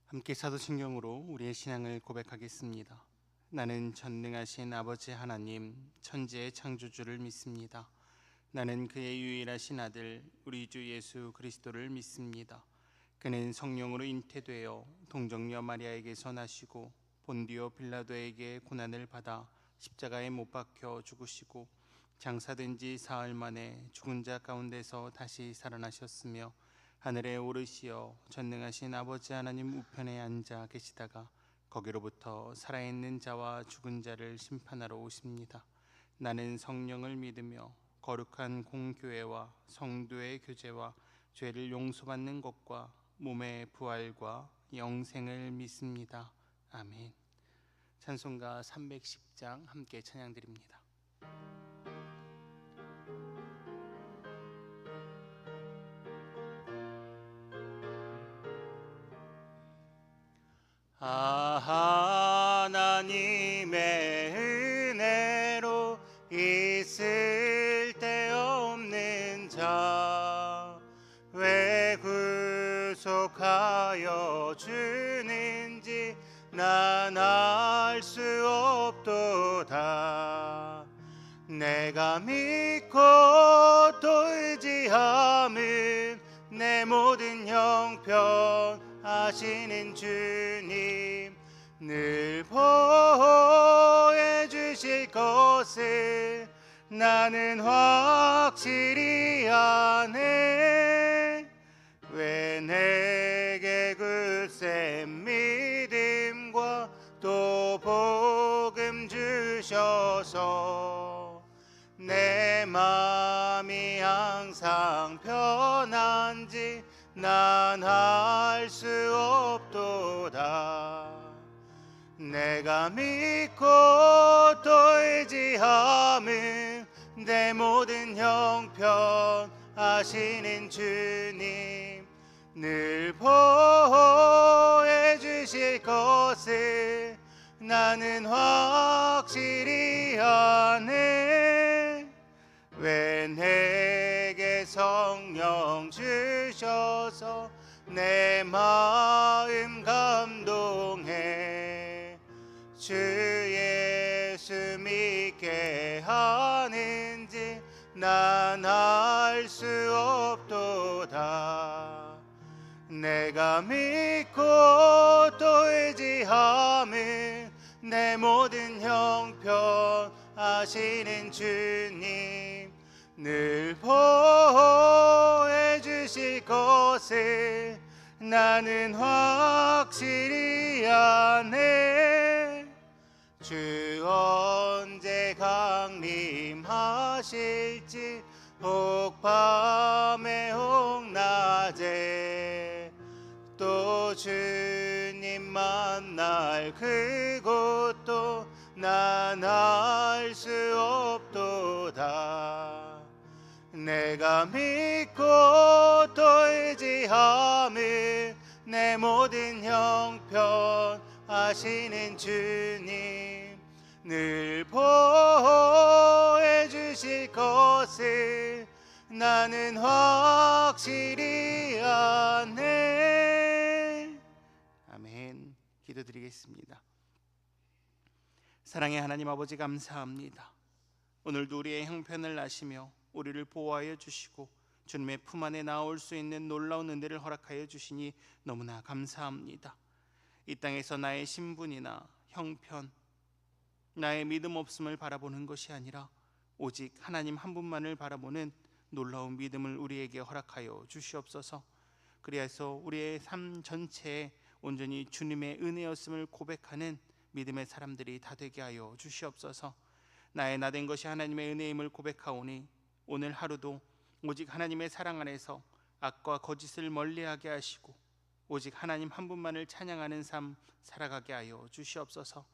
함께 사도신경으로 우리의 신앙을 고백하겠습니다. 나는 전능하신 아버지 하나님, 천지의 창조주를 믿습니다. 나는 그의 유일하신 아들, 우리 주 예수 그리스도를 믿습니다. 그는 성령으로 잉태되어 동정녀 마리아에게서 나시고 본디오 빌라도에게 고난을 받아 십자가에 못 박혀 죽으시고 장사된 지 사흘 만에 죽은 자 가운데서 다시 살아나셨으며 하늘에 오르시어 전능하신 아버지 하나님 우편에 앉아 계시다가 거기로부터 살아있는 자와 죽은 자를 심판하러 오십니다. 나는 성령을 믿으며 거룩한 공교회와 성도의 교제와 죄를 용서받는 것과 몸의 부활과 영생을 믿습니다. 아멘. 찬송가 310장 함께 찬양드립니다. 하나님의 은혜로 있을 데 없는 자 왜 구속하여 주는지 난 알 수 없도다. 내가 믿고 또 의지함은 내 모든 형편 하시는 주님 늘 보호해 주실 것을 나는 확실히 아네. 왜 내게 굳센 믿음과 또 복음 주셔서 내 맘이 항상 편한지 난 알 수 없도다. 내가 믿고 또 의지함은 내 모든 형편 하시는 주님 늘 보호해 주실 것을 나는 확실히 아네. 왜 내게 성령 주셔서 내 마음 감동해 주 예수 믿게 하는지 난 알 수 없도다. 내가 믿고 또 의지함은 내 모든 형편 하시는 주님 늘 보호해 주실 것을 나는 확실히 아네. 주 언제 강림하실지 혹 밤에 혹 낮에 또 주님 만날 그곳도 난 알 수 없도다. 내가 믿고 또 의지함은 내 모든 형편 하시는 주님 늘 보호해 주실 것을 나는 확실히 아네. 아멘. 기도드리겠습니다. 사랑의 하나님 아버지 감사합니다. 오늘도 우리의 형편을 아시며 우리를 보호하여 주시고 주님의 품 안에 나올 수 있는 놀라운 은혜를 허락하여 주시니 너무나 감사합니다. 이 땅에서 나의 신분이나 형편, 나의 믿음 없음을 바라보는 것이 아니라 오직 하나님 한 분만을 바라보는 놀라운 믿음을 우리에게 허락하여 주시옵소서. 그리하여 우리의 삶 전체에 온전히 주님의 은혜였음을 고백하는 믿음의 사람들이 다 되게 하여 주시옵소서. 나의 나된 것이 하나님의 은혜임을 고백하오니 오늘 하루도 오직 하나님의 사랑 안에서 악과 거짓을 멀리하게 하시고 오직 하나님 한 분만을 찬양하는 삶 살아가게 하여 주시옵소서.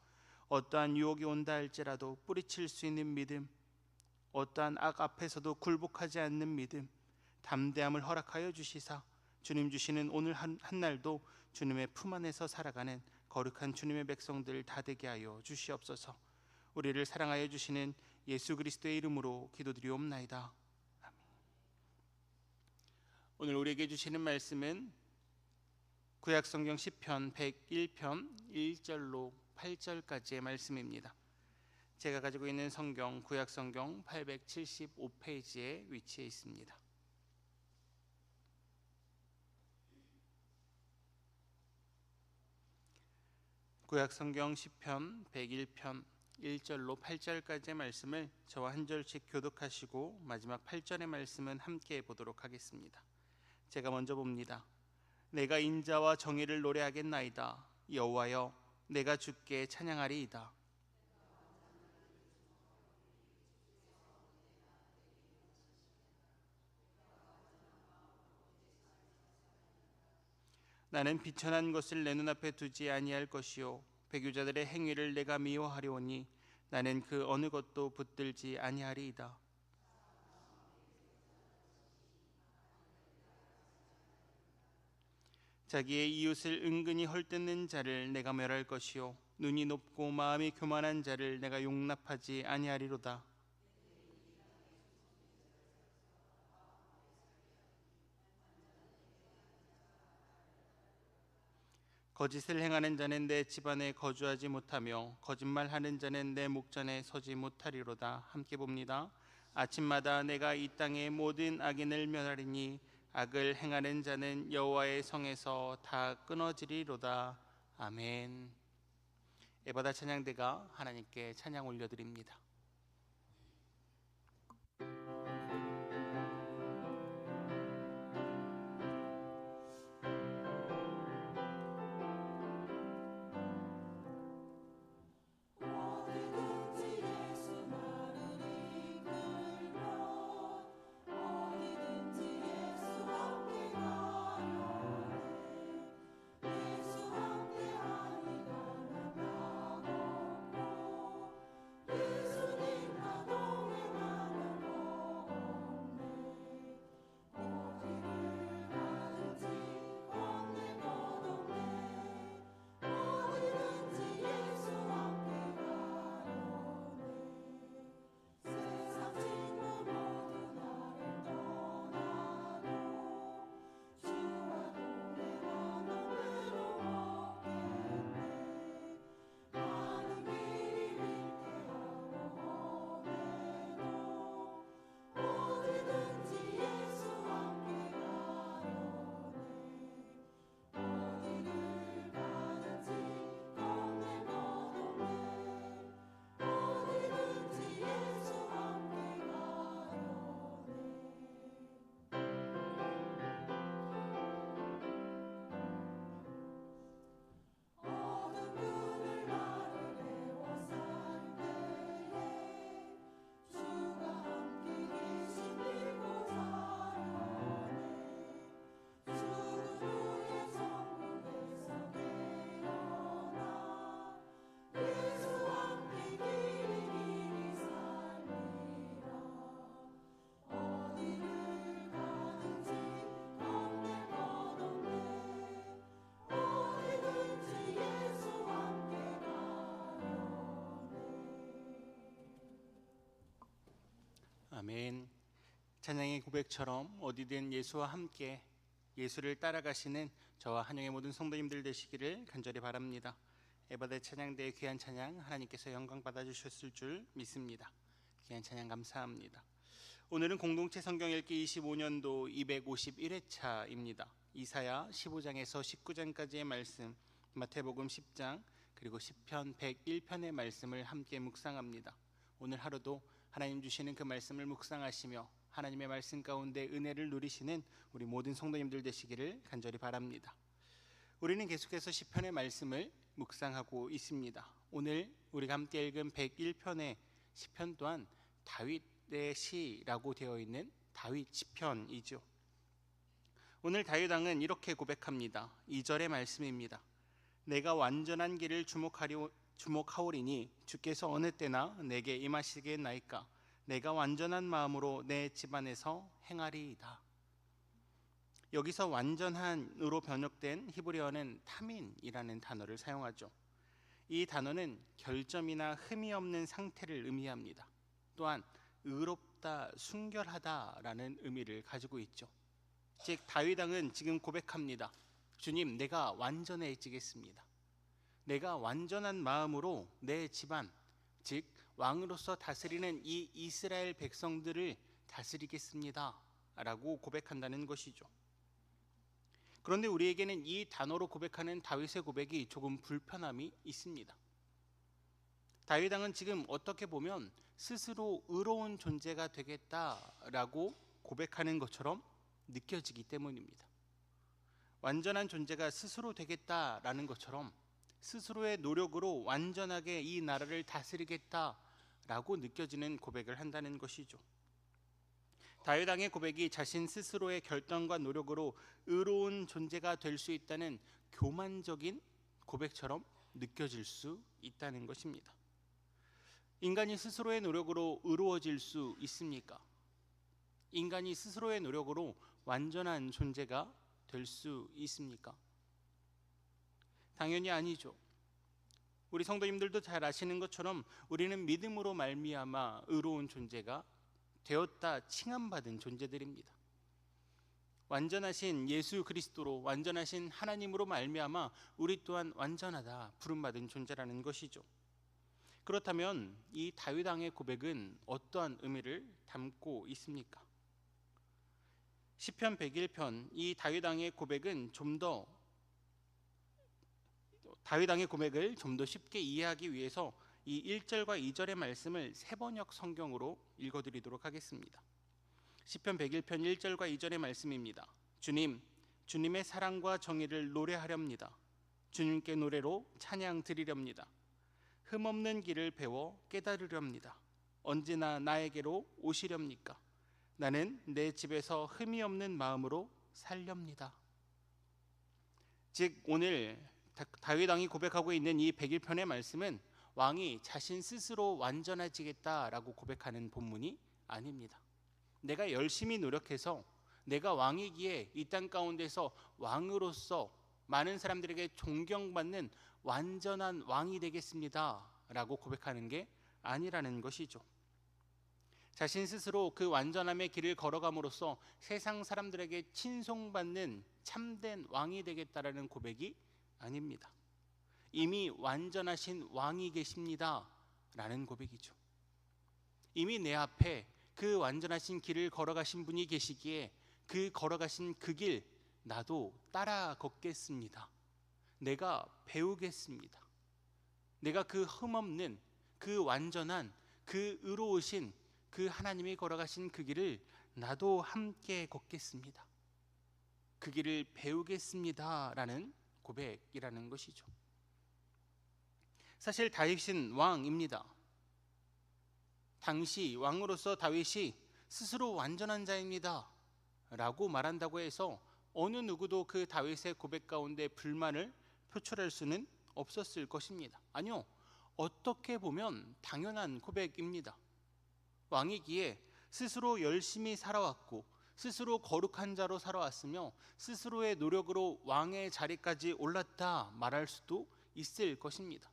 어떠한 유혹이 온다 할지라도 뿌리칠 수 있는 믿음, 어떠한 악 앞에서도 굴복하지 않는 믿음, 담대함을 허락하여 주시사 주님 주시는 오늘 한 날도 주님의 품 안에서 살아가는 거룩한 주님의 백성들 다 되게 하여 주시옵소서. 우리를 사랑하여 주시는 예수 그리스도의 이름으로 기도드리옵나이다. 아멘. 오늘 우리에게 주시는 말씀은 구약성경 시편 101편 1절로 8절까지의 말씀입니다. 제가 가지고 있는 성경 구약성경 875페이지에 위치해 있습니다. 구약성경 시편 101편 1절로 8절까지의 말씀을 저와 한 절씩 교독하시고 마지막 8절의 말씀은 함께 보도록 하겠습니다. 제가 먼저 봅니다. 내가 인자와 정의를 노래하겠나이다. 여호와여, 내가 주께 찬양하리이다. 나는 비천한 것을 내 눈앞에 두지 아니할 것이요 배교자들의 행위를 내가 미워하려오니 나는 그 어느 것도 붙들지 아니하리이다. 자기의 이웃을 은근히 헐뜯는 자를 내가 멸할 것이요 눈이 높고 마음이 교만한 자를 내가 용납하지 아니하리로다. 거짓을 행하는 자는 내 집안에 거주하지 못하며 거짓말하는 자는 내 목전에 서지 못하리로다. 함께 봅니다. 아침마다 내가 이 땅의 모든 악인을 멸하리니 악을 행하는 자는 여호와의 성에서 다 끊어지리로다. 아멘. 에바다 찬양대가 하나님께 찬양 올려드립니다. 아멘. 찬양의 고백처럼 어디든 예수와 함께 예수를 따라가시는 저와 한영의 모든 성도님들 되시기를 간절히 바랍니다. 에바다 찬양대의 귀한 찬양 하나님께서 영광 받아주셨을 줄 믿습니다. 귀한 찬양 감사합니다. 오늘은 공동체 성경 읽기 25년도 251회차입니다. 이사야 15장에서 19장까지의 말씀, 마태복음 10장 그리고 시편 101편의 말씀을 함께 묵상합니다. 오늘 하루도 하나님 주시는 그 말씀을 묵상하시며 하나님의 말씀 가운데 은혜를 누리시는 우리 모든 성도님들 되시기를 간절히 바랍니다. 우리는 계속해서 시편의 말씀을 묵상하고 있습니다. 오늘 우리가 함께 읽은 101편의 시편 또한 다윗의 시라고 되어 있는 다윗 시편이죠. 오늘 다윗 왕은 이렇게 고백합니다. 2절의 말씀입니다. 내가 완전한 길을 주목하오리니 주께서 어느 때나 내게 임하시겠나이까. 내가 완전한 마음으로 내 집안에서 행하리이다. 여기서 완전한으로 번역된 히브리어는 타민이라는 단어를 사용하죠. 이 단어는 결점이나 흠이 없는 상태를 의미합니다. 또한 의롭다, 순결하다라는 의미를 가지고 있죠. 즉 다윗 왕은 지금 고백합니다. 주님, 내가 완전해지겠습니다. 내가 완전한 마음으로 내 집안, 즉 왕으로서 다스리는 이 이스라엘 백성들을 다스리겠습니다 라고 고백한다는 것이죠. 그런데 우리에게는 이 단어로 고백하는 다윗의 고백이 조금 불편함이 있습니다. 다윗 왕은 지금 어떻게 보면 스스로 의로운 존재가 되겠다라고 고백하는 것처럼 느껴지기 때문입니다. 완전한 존재가 스스로 되겠다라는 것처럼 스스로의 노력으로 완전하게 이 나라를 다스리겠다라고 느껴지는 고백을 한다는 것이죠. 다윗 왕의 고백이 자신 스스로의 결단과 노력으로 의로운 존재가 될 수 있다는 교만적인 고백처럼 느껴질 수 있다는 것입니다. 인간이 스스로의 노력으로 의로워질 수 있습니까? 인간이 스스로의 노력으로 완전한 존재가 될 수 있습니까? 당연히 아니죠. 우리 성도님들도 잘 아시는 것처럼 우리는 믿음으로 말미암아 의로운 존재가 되었다 칭함받은 존재들입니다. 완전하신 예수 그리스도로, 완전하신 하나님으로 말미암아 우리 또한 완전하다 부름받은 존재라는 것이죠. 그렇다면 이 다윗 왕의 고백은 어떠한 의미를 담고 있습니까? 시편 101편 이 다윗 왕의 고백은 다윗 왕의 고백을 좀 더 쉽게 이해하기 위해서 이 1절과 2절의 말씀을 세번역 성경으로 읽어드리도록 하겠습니다. 시편 101편 1절과 2절의 말씀입니다. 주님, 주님의 사랑과 정의를 노래하렵니다. 주님께 노래로 찬양 드리렵니다. 흠없는 길을 배워 깨달으렵니다. 언제나 나에게로 오시렵니까? 나는 내 집에서 흠이 없는 마음으로 살렵니다. 즉 오늘 다윗 왕이 고백하고 있는 이 101편의 말씀은 왕이 자신 스스로 완전해지겠다라고 고백하는 본문이 아닙니다. 내가 열심히 노력해서 내가 왕이기에 이 땅 가운데서 왕으로서 많은 사람들에게 존경받는 완전한 왕이 되겠습니다 라고 고백하는 게 아니라는 것이죠. 자신 스스로 그 완전함의 길을 걸어감으로써 세상 사람들에게 칭송받는 참된 왕이 되겠다라는 고백이 아닙니다. 이미 완전하신 왕이 계십니다 라는 고백이죠. 이미 내 앞에 그 완전하신 길을 걸어가신 분이 계시기에 그 걸어가신 그 길 나도 따라 걷겠습니다. 내가 배우겠습니다. 내가 그 흠없는 그 완전한 그 의로우신 그 하나님이 걸어가신 그 길을 나도 함께 걷겠습니다. 그 길을 배우겠습니다 라는 고백이라는 것이죠. 사실 다윗은 왕입니다. 당시 왕으로서 다윗이 스스로 완전한 자입니다 라고 말한다고 해서 어느 누구도 그 다윗의 고백 가운데 불만을 표출할 수는 없었을 것입니다. 아니요, 어떻게 보면 당연한 고백입니다. 왕이기에 스스로 열심히 살아왔고 스스로 거룩한 자로 살아왔으며 스스로의 노력으로 왕의 자리까지 올랐다 말할 수도 있을 것입니다.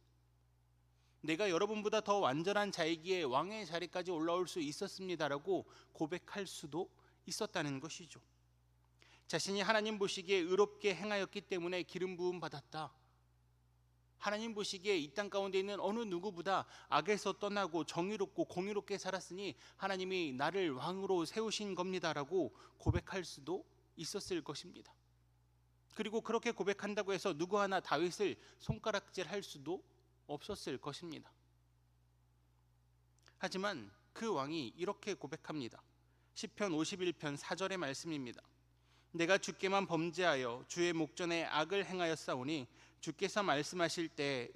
내가 여러분보다 더 완전한 자이기에 왕의 자리까지 올라올 수 있었습니다라고 고백할 수도 있었다는 것이죠. 자신이 하나님 보시기에 의롭게 행하였기 때문에 기름 부음 받았다. 하나님 보시기에 이 땅 가운데 있는 어느 누구보다 악에서 떠나고 정의롭고 공의롭게 살았으니 하나님이 나를 왕으로 세우신 겁니다라고 고백할 수도 있었을 것입니다. 그리고 그렇게 고백한다고 해서 누구 하나 다윗을 손가락질할 수도 없었을 것입니다. 하지만 그 왕이 이렇게 고백합니다. 시편 51편 4절의 말씀입니다. 내가 주께만 범죄하여 주의 목전에 악을 행하였사오니 주께서 말씀하실 때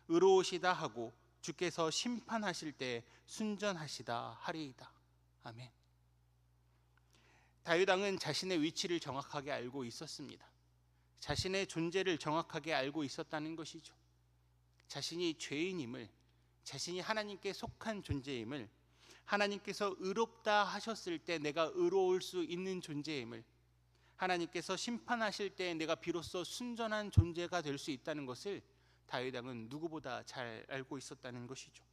의로우시다 하고 주께서 심판하실 때 순전하시다 하리이다. 아멘. 다윗 왕은 자신의 위치를 정확하게 알고 있었습니다. 자신의 존재를 정확하게 알고 있었다는 것이죠. 자신이 죄인임을, 자신이 하나님께 속한 존재임을, 하나님께서 의롭다 하셨을 때 내가 의로울 수 있는 존재임을, 하나님께서 심판하실 때 내가 비로소 순전한 존재가 될 수 있다는 것을 다윗 왕은 누구보다 잘 알고 있었다는 것이죠.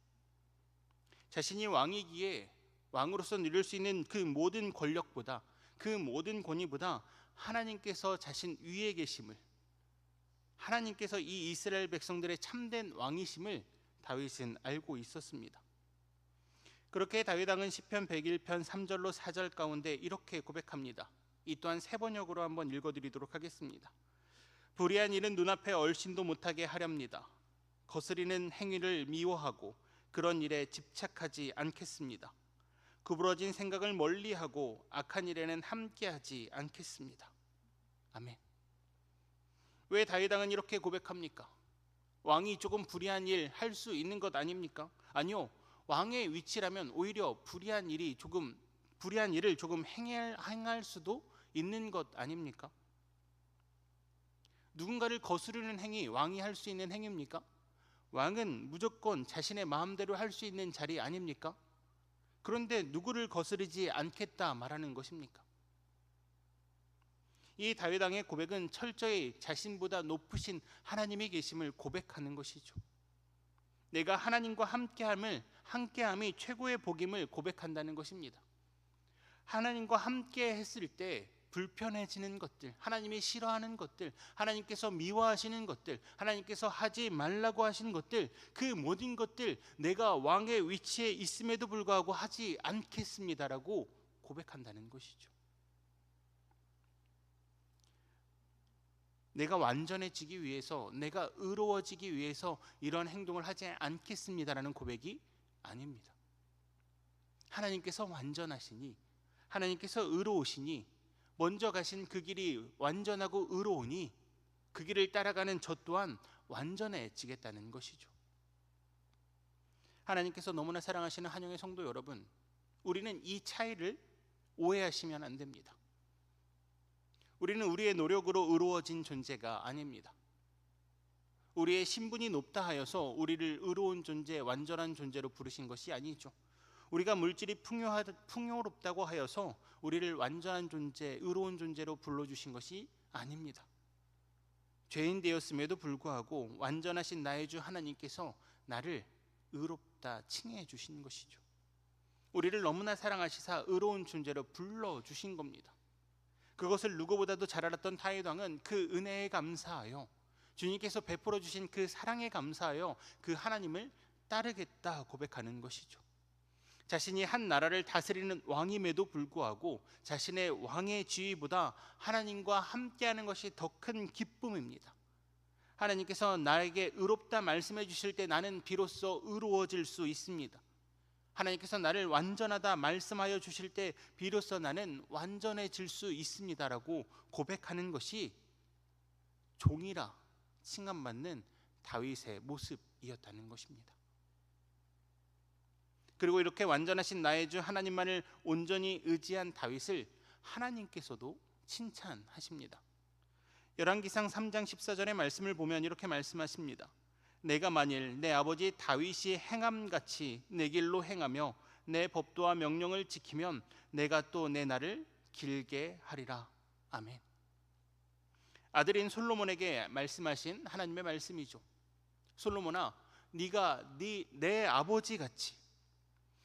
자신이 왕이기에 왕으로서 누릴 수 있는 그 모든 권력보다, 그 모든 권위보다 하나님께서 자신 위에 계심을, 하나님께서 이 이스라엘 백성들의 참된 왕이심을 다윗은 알고 있었습니다. 그렇게 다윗 왕은 시편 101편 3절로 4절 가운데 이렇게 고백합니다. 이 또한 세 번역으로 한번 읽어드리도록 하겠습니다. 불의한 일은 눈앞에 얼씬도 못하게 하렵니다. 거스리는 행위를 미워하고 그런 일에 집착하지 않겠습니다. 구부러진 생각을 멀리하고 악한 일에는 함께하지 않겠습니다. 아멘. 왜 다윗 왕은 이렇게 고백합니까? 왕이 조금 불의한 일 할 수 있는 것 아닙니까? 아니요. 왕의 위치라면 오히려 불의한 일을 조금 행할 수도 있는 것 아닙니까? 누군가를 거스르는 행위, 왕이 할 수 있는 행위입니까? 왕은 무조건 자신의 마음대로 할 수 있는 자리 아닙니까? 그런데 누구를 거스르지 않겠다 말하는 것입니까? 이 다윗 왕의 고백은 철저히 자신보다 높으신 하나님의 계심을 고백하는 것이죠. 내가 하나님과 함께함이 최고의 복임을 고백한다는 것입니다. 하나님과 함께 했을 때 불편해지는 것들, 하나님이 싫어하는 것들, 하나님께서 미워하시는 것들, 하나님께서 하지 말라고 하시는 것들, 그 모든 것들 내가 왕의 위치에 있음에도 불구하고 하지 않겠습니다라고 고백한다는 것이죠. 내가 완전해지기 위해서, 내가 의로워지기 위해서 이런 행동을 하지 않겠습니다라는 고백이 아닙니다. 하나님께서 완전하시니, 하나님께서 의로우시니, 먼저 가신 그 길이 완전하고 의로우니 그 길을 따라가는 저 또한 완전해지겠다는 것이죠. 하나님께서 너무나 사랑하시는 한영의 성도 여러분, 우리는 이 차이를 오해하시면 안 됩니다. 우리는 우리의 노력으로 의로워진 존재가 아닙니다. 우리의 신분이 높다 하여서 우리를 의로운 존재, 완전한 존재로 부르신 것이 아니죠. 우리가 물질이 풍요롭다고 하여서 우리를 완전한 존재, 의로운 존재로 불러주신 것이 아닙니다. 죄인 되었음에도 불구하고 완전하신 나의 주 하나님께서 나를 의롭다 칭해 주신 것이죠. 우리를 너무나 사랑하시사 의로운 존재로 불러주신 겁니다. 그것을 누구보다도 잘 알았던 다윗 왕은 그 은혜에 감사하여, 주님께서 베풀어 주신 그 사랑에 감사하여 그 하나님을 따르겠다 고백하는 것이죠. 자신이 한 나라를 다스리는 왕임에도 불구하고 자신의 왕의 지위보다 하나님과 함께하는 것이 더 큰 기쁨입니다. 하나님께서 나에게 의롭다 말씀해 주실 때 나는 비로소 의로워질 수 있습니다. 하나님께서 나를 완전하다 말씀하여 주실 때 비로소 나는 완전해질 수 있습니다라고 고백하는 것이 종이라 칭함받는 다윗의 모습이었다는 것입니다. 그리고 이렇게 완전하신 나의 주 하나님만을 온전히 의지한 다윗을 하나님께서도 칭찬하십니다. 열왕기상 3장 14절의 말씀을 보면 이렇게 말씀하십니다. 내가 만일 내 아버지 다윗이 행함같이 내 길로 행하며 내 법도와 명령을 지키면 내가 또 내 날을 길게 하리라. 아멘. 아들인 솔로몬에게 말씀하신 하나님의 말씀이죠. 솔로몬아, 네가 내 아버지같이,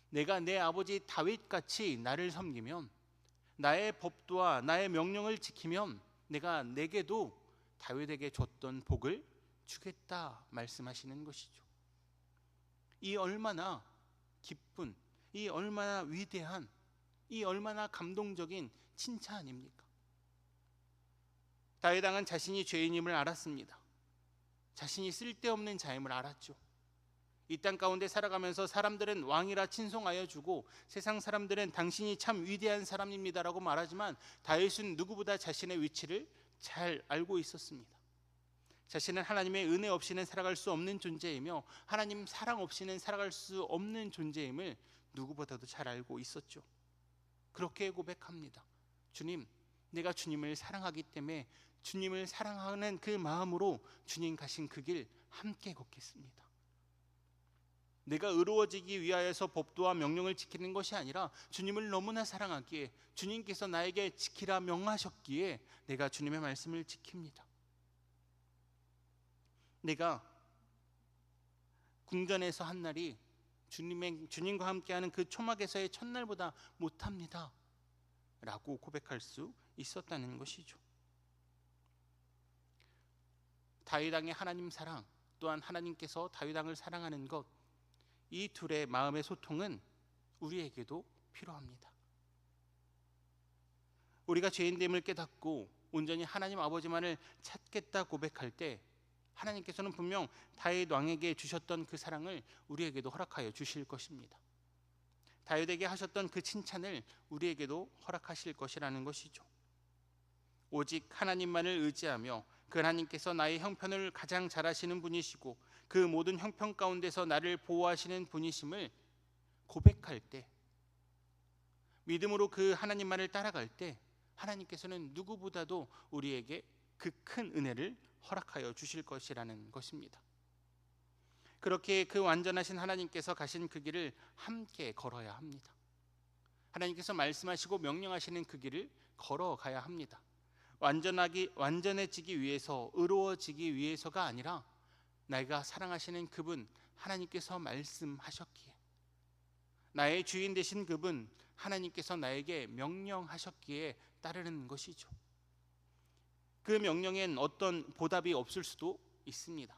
내가 내 아버지 다윗같이 나를 섬기면, 나의 법도와 나의 명령을 지키면 내가 내게도 다윗에게 줬던 복을 주겠다 말씀하시는 것이죠. 이 얼마나 기쁜, 이 얼마나 위대한, 이 얼마나 감동적인 칭찬입니까? 다윗 왕은 자신이 죄인임을 알았습니다. 자신이 쓸데없는 자임을 알았죠. 이 땅 가운데 살아가면서 사람들은 왕이라 칭송하여 주고 세상 사람들은 당신이 참 위대한 사람입니다라고 말하지만 다윗은 누구보다 자신의 위치를 잘 알고 있었습니다. 자신은 하나님의 은혜 없이는 살아갈 수 없는 존재이며 하나님 사랑 없이는 살아갈 수 없는 존재임을 누구보다도 잘 알고 있었죠. 그렇게 고백합니다. 주님, 내가 주님을 사랑하기 때문에 주님을 사랑하는 그 마음으로 주님 가신 그 길 함께 걷겠습니다. 내가 의로워지기 위하여서 법도와 명령을 지키는 것이 아니라 주님을 너무나 사랑하기에 주님께서 나에게 지키라 명하셨기에 내가 주님의 말씀을 지킵니다. 내가 궁전에서 한 날이 주님과 함께하는 그 초막에서의 첫날보다 못합니다. 라고 고백할 수 있었다는 것이죠. 다윗 왕의 하나님 사랑, 또한 하나님께서 다윗 왕을 사랑하는 것, 이 둘의 마음의 소통은 우리에게도 필요합니다. 우리가 죄인됨을 깨닫고 온전히 하나님 아버지만을 찾겠다 고백할 때 하나님께서는 분명 다윗 왕에게 주셨던 그 사랑을 우리에게도 허락하여 주실 것입니다. 다윗에게 하셨던 그 칭찬을 우리에게도 허락하실 것이라는 것이죠. 오직 하나님만을 의지하며 그 하나님께서 나의 형편을 가장 잘 아시는 분이시고 그 모든 형편 가운데서 나를 보호하시는 분이심을 고백할 때, 믿음으로 그 하나님만을 따라갈 때 하나님께서는 누구보다도 우리에게 그 큰 은혜를 허락하여 주실 것이라는 것입니다. 그렇게 그 완전하신 하나님께서 가신 그 길을 함께 걸어야 합니다. 하나님께서 말씀하시고 명령하시는 그 길을 걸어가야 합니다. 완전해지기 위해서, 의로워지기 위해서가 아니라 내가 사랑하시는 그분 하나님께서 말씀하셨기에, 나의 주인 되신 그분 하나님께서 나에게 명령하셨기에 따르는 것이죠. 그 명령엔 어떤 보답이 없을 수도 있습니다.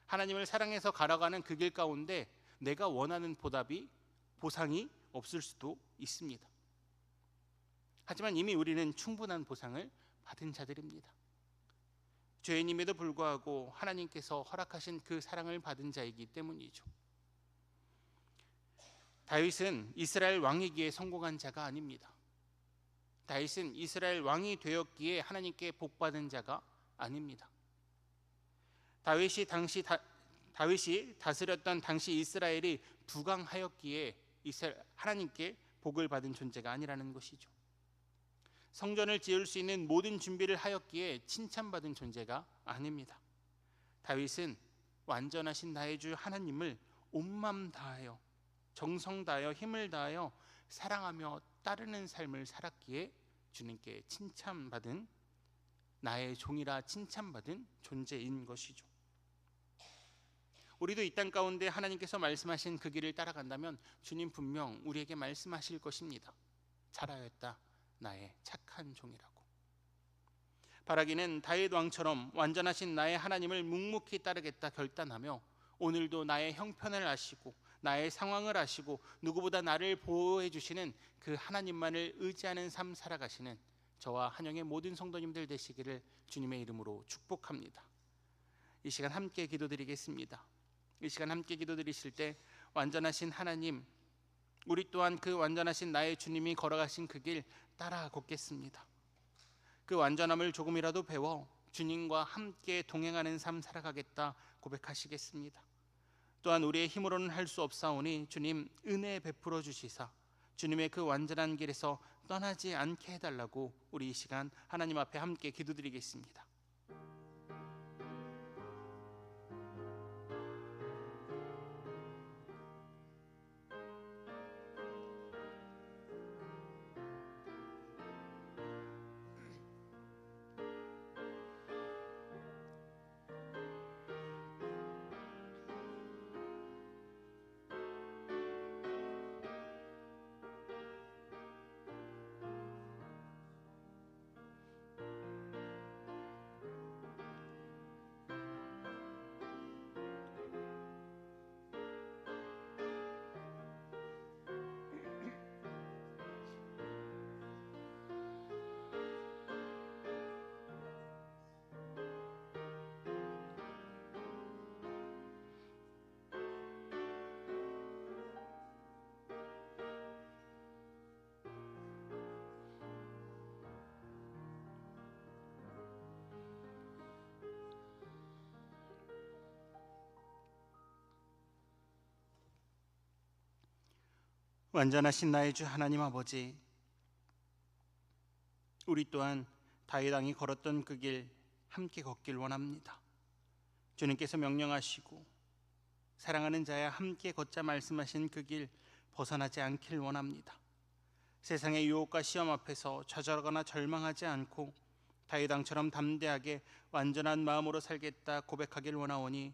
하나님을 사랑해서 걸어가는 그 길 가운데 내가 원하는 보상이 없을 수도 있습니다. 하지만 이미 우리는 충분한 보상을 받은 자들입니다. 죄인임에도 불구하고 하나님께서 허락하신 그 사랑을 받은 자이기 때문이죠. 다윗은 이스라엘 왕이기에 성공한 자가 아닙니다. 다윗은 이스라엘 왕이 되었기에 하나님께 복받은 자가 아닙니다. 다윗이 다스렸던 당시 이스라엘이 부강하였기에 하나님께 복을 받은 존재가 아니라는 것이죠. 성전을 지을 수 있는 모든 준비를 하였기에 칭찬받은 존재가 아닙니다. 다윗은 완전하신 나의 주 하나님을 온마음 다하여, 정성 다하여, 힘을 다하여 사랑하며 따르는 삶을 살았기에 주님께 칭찬받은, 나의 종이라 칭찬받은 존재인 것이죠. 우리도 이 땅 가운데 하나님께서 말씀하신 그 길을 따라간다면 주님 분명 우리에게 말씀하실 것입니다. 잘하였다, 나의 착한 종이라고. 바라기는 다윗 왕처럼 완전하신 나의 하나님을 묵묵히 따르겠다 결단하며 오늘도 나의 형편을 아시고 나의 상황을 아시고 누구보다 나를 보호해 주시는 그 하나님만을 의지하는 삶 살아가시는 저와 한영의 모든 성도님들 되시기를 주님의 이름으로 축복합니다. 이 시간 함께 기도드리겠습니다. 이 시간 함께 기도드리실 때 완전하신 하나님, 우리 또한 그 완전하신 나의 주님이 걸어가신 그 길 따라 걷겠습니다. 그 완전함을 조금이라도 배워 주님과 함께 동행하는 삶 살아가겠다 고백하시겠습니다. 또한 우리의 힘으로는 할 수 없사오니 주님 은혜 베풀어 주시사 주님의 그 완전한 길에서 떠나지 않게 해달라고 우리 이 시간 하나님 앞에 함께 기도드리겠습니다. 완전하신 나의 주 하나님 아버지, 우리 또한 다윗 왕이 걸었던 그 길 함께 걷길 원합니다. 주님께서 명령하시고 사랑하는 자야 함께 걷자 말씀하신 그 길 벗어나지 않길 원합니다. 세상의 유혹과 시험 앞에서 좌절하거나 절망하지 않고 다윗 왕처럼 담대하게 완전한 마음으로 살겠다 고백하길 원하오니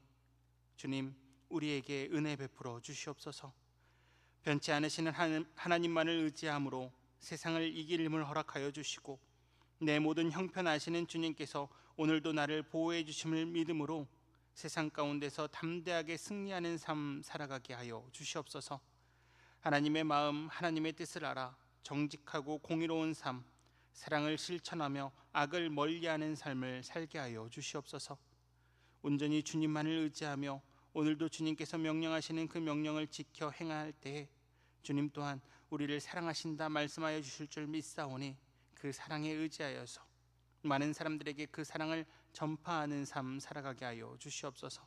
주님 우리에게 은혜 베풀어 주시옵소서. 변치 않으시는 하나님만을 의지함으로 세상을 이길 힘을 허락하여 주시고 내 모든 형편 아시는 주님께서 오늘도 나를 보호해 주심을 믿음으로 세상 가운데서 담대하게 승리하는 삶 살아가게 하여 주시옵소서. 하나님의 마음, 하나님의 뜻을 알아 정직하고 공의로운 삶, 사랑을 실천하며 악을 멀리하는 삶을 살게 하여 주시옵소서. 온전히 주님만을 의지하며 오늘도 주님께서 명령하시는 그 명령을 지켜 행할 때에 주님 또한 우리를 사랑하신다 말씀하여 주실 줄 믿사오니 그 사랑에 의지하여서 많은 사람들에게 그 사랑을 전파하는 삶 살아가게 하여 주시옵소서.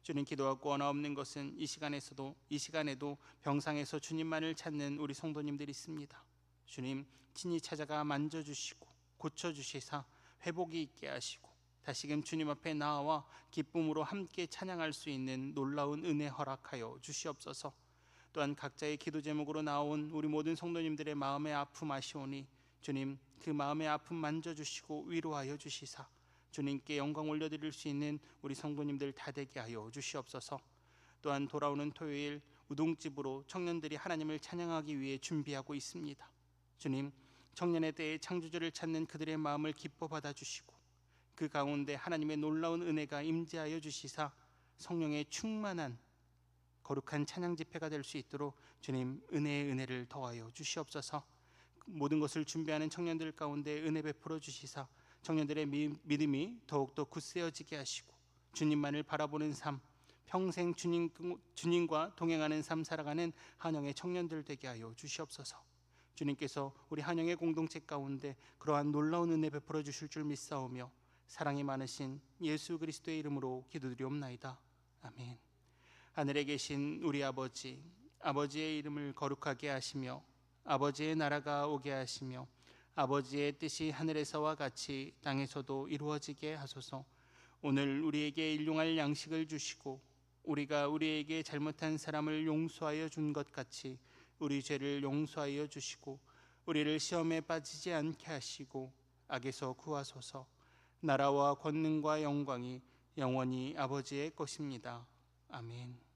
주님, 기도하고 원하 없는 것은 이 시간에도 병상에서 주님만을 찾는 우리 성도님들이 있습니다. 주님, 친히 찾아가 만져주시고 고쳐주시사 회복이 있게 하시고 다시금 주님 앞에 나와 기쁨으로 함께 찬양할 수 있는 놀라운 은혜 허락하여 주시옵소서. 또한 각자의 기도 제목으로 나온 우리 모든 성도님들의 마음의 아픔 아시오니 주님, 그 마음의 아픔 만져주시고 위로하여 주시사 주님께 영광 올려드릴 수 있는 우리 성도님들 다 되게 하여 주시옵소서. 또한 돌아오는 토요일 우동집으로 청년들이 하나님을 찬양하기 위해 준비하고 있습니다. 주님, 청년의 때에 창조주를 찾는 그들의 마음을 기뻐 받아주시고 그 가운데 하나님의 놀라운 은혜가 임재하여 주시사 성령의 충만한 거룩한 찬양 집회가 될 수 있도록 주님 은혜의 은혜를 더하여 주시옵소서. 모든 것을 준비하는 청년들 가운데 은혜 베풀어 주시사 청년들의 믿음이 더욱더 굳세어지게 하시고 주님만을 바라보는 삶, 평생 주님과 동행하는 삶 살아가는 한영의 청년들 되게 하여 주시옵소서. 주님께서 우리 한영의 공동체 가운데 그러한 놀라운 은혜 베풀어 주실 줄 믿사오며 사랑이 많으신 예수 그리스도의 이름으로 기도드리옵나이다. 아멘. 하늘에 계신 우리 아버지, 아버지의 이름을 거룩하게 하시며 아버지의 나라가 오게 하시며 아버지의 뜻이 하늘에서와 같이 땅에서도 이루어지게 하소서. 오늘 우리에게 일용할 양식을 주시고 우리가 우리에게 잘못한 사람을 용서하여 준 것 같이 우리 죄를 용서하여 주시고 우리를 시험에 빠지지 않게 하시고 악에서 구하소서. 나라와 권능과 영광이 영원히 아버지의 것입니다. 아멘.